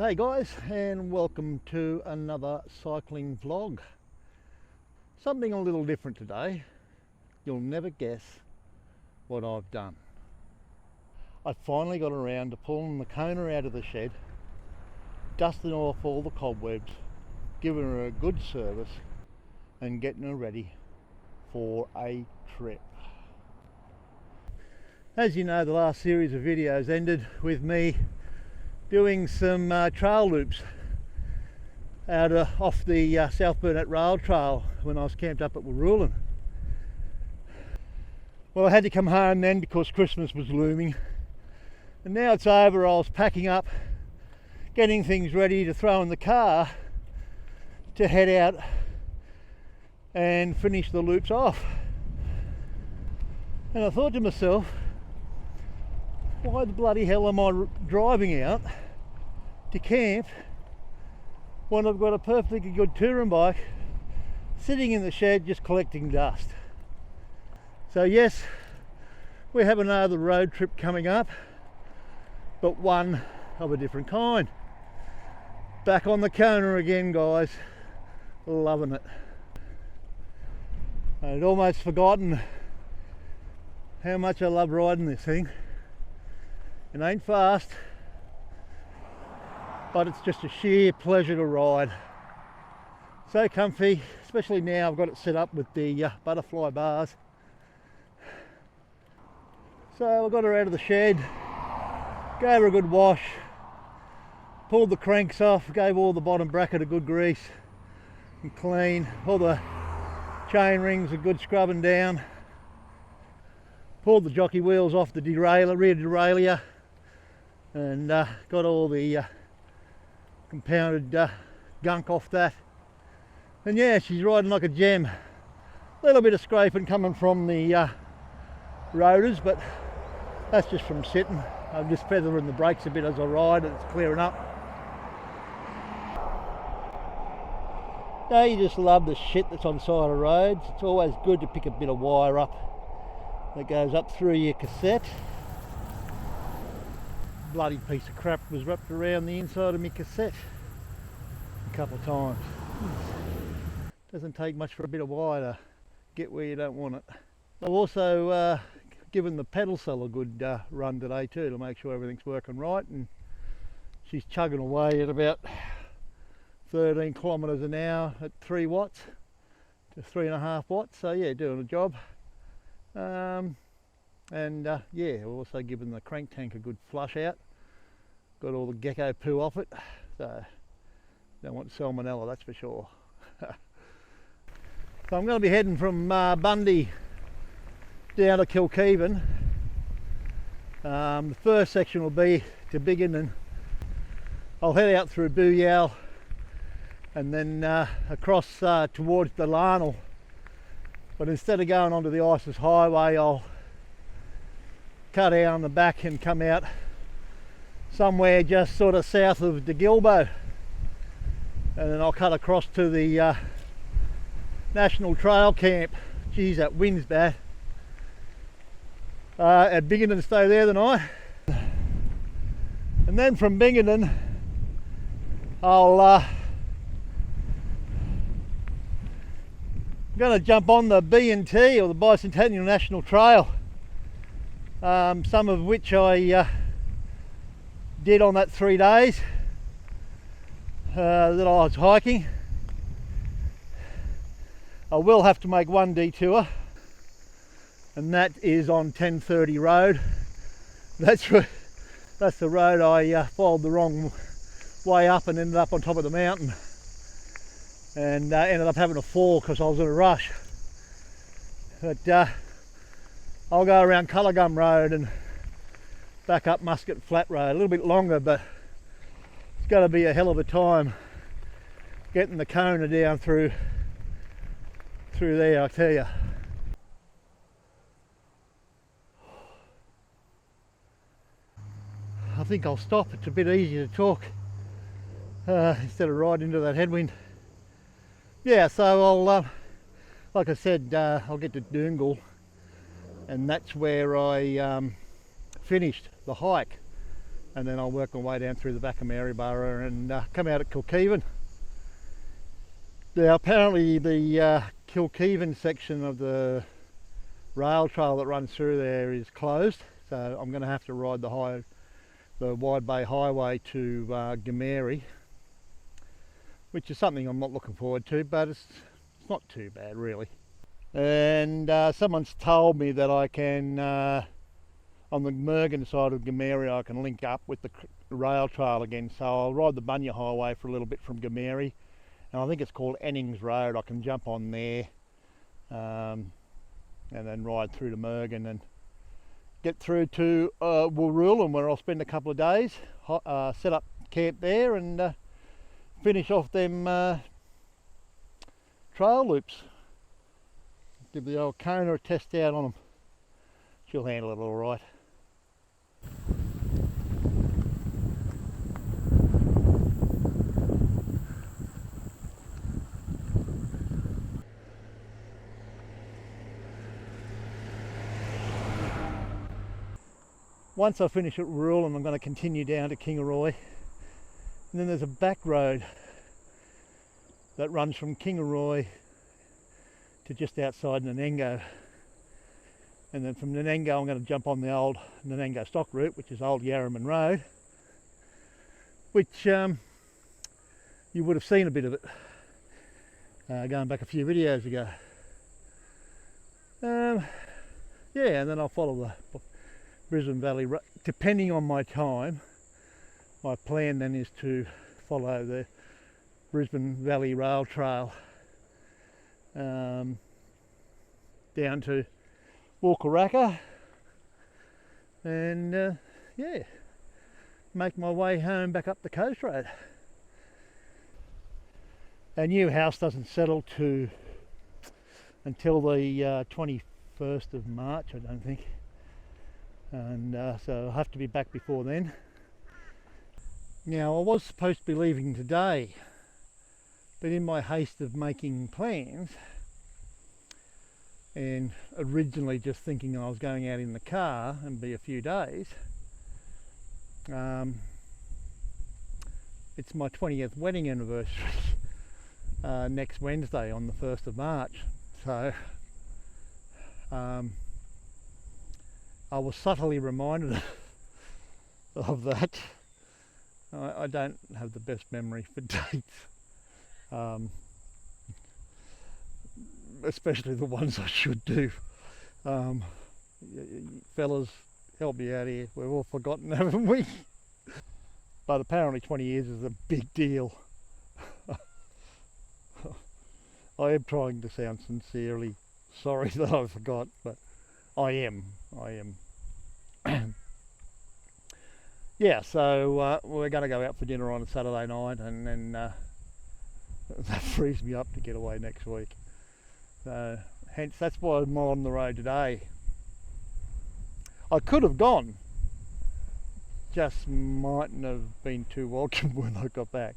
Hey guys, and welcome to another cycling vlog. Something a little different today. You'll never guess what I've done. I finally got around to pulling the Kona out of the shed, dusting off all the cobwebs, giving her a good service and getting her ready for a trip. As you know, the last series of videos ended with me doing some trail loops off the South Burnett Rail Trail when I was camped up at Waroolan. Well, I had to come home then because Christmas was looming, and now it's over. I was packing up, getting things ready to throw in the car to head out and finish the loops off. And I thought to myself, why the bloody hell am I driving out to camp when I've got a perfectly good touring bike sitting in the shed just collecting dust? So yes, we have another road trip coming up, but one of a different kind. Back on the Kona again, guys. Loving it. I'd almost forgotten how much I love riding this thing. It ain't fast, but it's just a sheer pleasure to ride. So comfy, especially now I've got it set up with the butterfly bars. So I got her out of the shed, gave her a good wash, pulled the cranks off, gave all the bottom bracket a good grease and clean, all the chain rings a good scrubbing down, pulled the jockey wheels off the rear derailleur, and got all the compounded gunk off that. And yeah, she's riding like a gem. A little bit of scraping coming from the rotors, but that's just from sitting. I'm just feathering the brakes a bit as I ride, and it's clearing up. No, you just love the shit that's on the side of roads. It's always good to pick a bit of wire up that goes up through your cassette. Bloody piece of crap was wrapped around the inside of my cassette a couple of times. Doesn't take much for a bit of wire to get where you don't want it. I've also given the pedal cell a good run today too, to make sure everything's working right, and she's chugging away at about 13 kilometres an hour at 3 watts to 3.5 watts. So yeah, doing a job. Yeah, I've also given the crank tank a good flush out. Got all the gecko poo off it, so don't want salmonella, that's for sure. So I'm going to be heading from Bundy down to Kilkeven. The first section will be to Biggin, I'll head out through Booyal and then across towards the Larnell. But instead of going onto the Isis Highway, I'll cut out on the back and come out somewhere just sort of south of De Gilbo, and then I'll cut across to the National Trail Camp. Geez, that wind's bad. At Binghamton, stay there the night, and then from Binghamton I'll I'm going to jump on the B&T, or the Bicentennial National Trail, some of which I did on that 3 days that I was hiking. I will have to make one detour, and that is on 1030 Road. That's the road I followed the wrong way up and ended up on top of the mountain, and ended up having to fall because I was in a rush. But I'll go around Cullagum Road and back up Musket Flat Road. A little bit longer, but it's going to be a hell of a time getting the Kona down through there, I tell you. I think I'll stop. It's a bit easier to talk instead of riding into that headwind. Yeah, so I'll, like I said, I'll get to Doongal, and that's where I finished the hike and then I'll work my way down through the back of Maryborough and come out at Kilkevin. Now apparently the Kilkevin section of the rail trail that runs through there is closed, so I'm going to have to ride the Wide Bay Highway to Gameri, which is something I'm not looking forward to, but it's not too bad really. And someone's told me that I can, on the Mergen side of Gameri, I can link up with the rail trail again, so I'll ride the Bunya Highway for a little bit from Gameri, and I think it's called Ennings Road. I can jump on there and then ride through to Mergen and get through to Wooroolan, where I'll spend a couple of days, set up camp there and finish off them trail loops. Give the old Kona a test out on them. She'll handle it all right. Once I finish at Wooroolan, I'm going to continue down to Kingaroy, and then there's a back road that runs from Kingaroy to just outside Nanengo, and then from Nanengo I'm going to jump on the old Nanengo stock route, which is Old Yarraman Road, which you would have seen a bit of it going back a few videos ago. Yeah, and then I'll follow the Brisbane Valley Road. Depending on my time, my plan then is to follow the Brisbane Valley Rail Trail down to Walkaracka and yeah, make my way home back up the coast road. Our new house doesn't settle until the 21st of March, I don't think, and so I'll have to be back before then. Now, I was supposed to be leaving today, but in my haste of making plans and originally just thinking I was going out in the car and be a few days, it's my 20th wedding anniversary next Wednesday on the 1st of March, so I was subtly reminded of that. I don't have the best memory for dates, especially the ones I should do. Fellas, help me out here. We've all forgotten, haven't we? But apparently 20 years is a big deal. I am trying to sound sincerely sorry that I forgot, but I am. Yeah, so we're going to go out for dinner on a Saturday night, and then that frees me up to get away next week. So hence that's why I'm on the road today. I could have gone, just mightn't have been too welcome when I got back.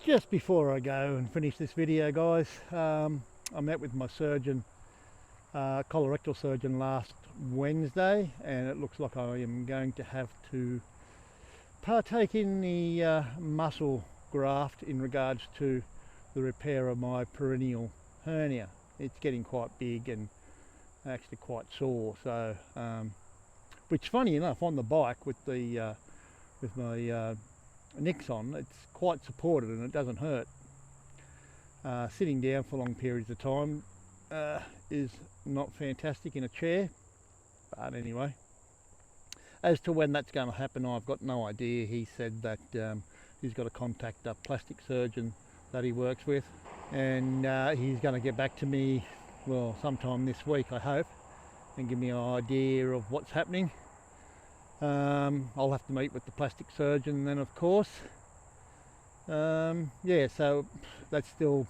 Just before I go and finish this video, guys, I met with my surgeon, colorectal surgeon, last Wednesday, and it looks like I am going to have to partake in the muscle graft in regards to the repair of my perineal hernia. It's getting quite big and actually quite sore, so which, funny enough, on the bike with the with my Nicks on, it's quite supported and it doesn't hurt. Sitting down for long periods of time is not fantastic in a chair, but anyway, as to when that's going to happen, I've got no idea. He said that he's got to contact a plastic surgeon that he works with, and he's going to get back to me, well, sometime this week, I hope, and give me an idea of what's happening. I'll have to meet with the plastic surgeon then, of course. Yeah, so that's still,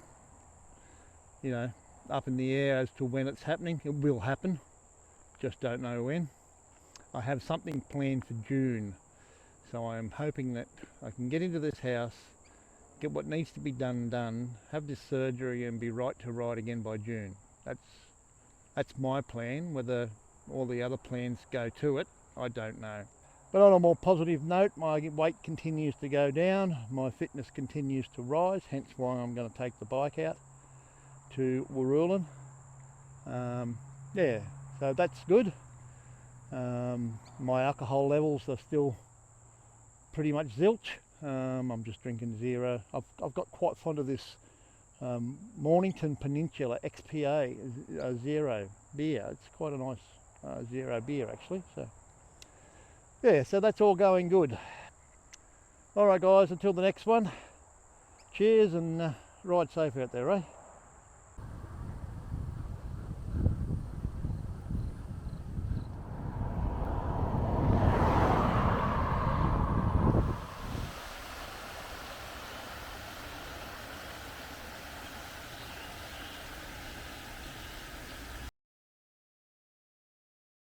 you know, up in the air as to when it's happening. It will happen, just don't know when. I have something planned for June, so I am hoping that I can get into this house get what needs to be done, have this surgery and be right to ride again by June. That's my plan. Whether all the other plans go to it, I don't know. But on a more positive note, my weight continues to go down, my fitness continues to rise, hence why I'm going to take the bike out to Warrulan. Yeah, so that's good. My alcohol levels are still pretty much zilch. I'm just drinking zero. I've got quite fond of this Mornington Peninsula XPA zero beer. It's quite a nice zero beer actually. So yeah, so that's all going good. All right guys, until the next one, cheers and ride safe out there, eh?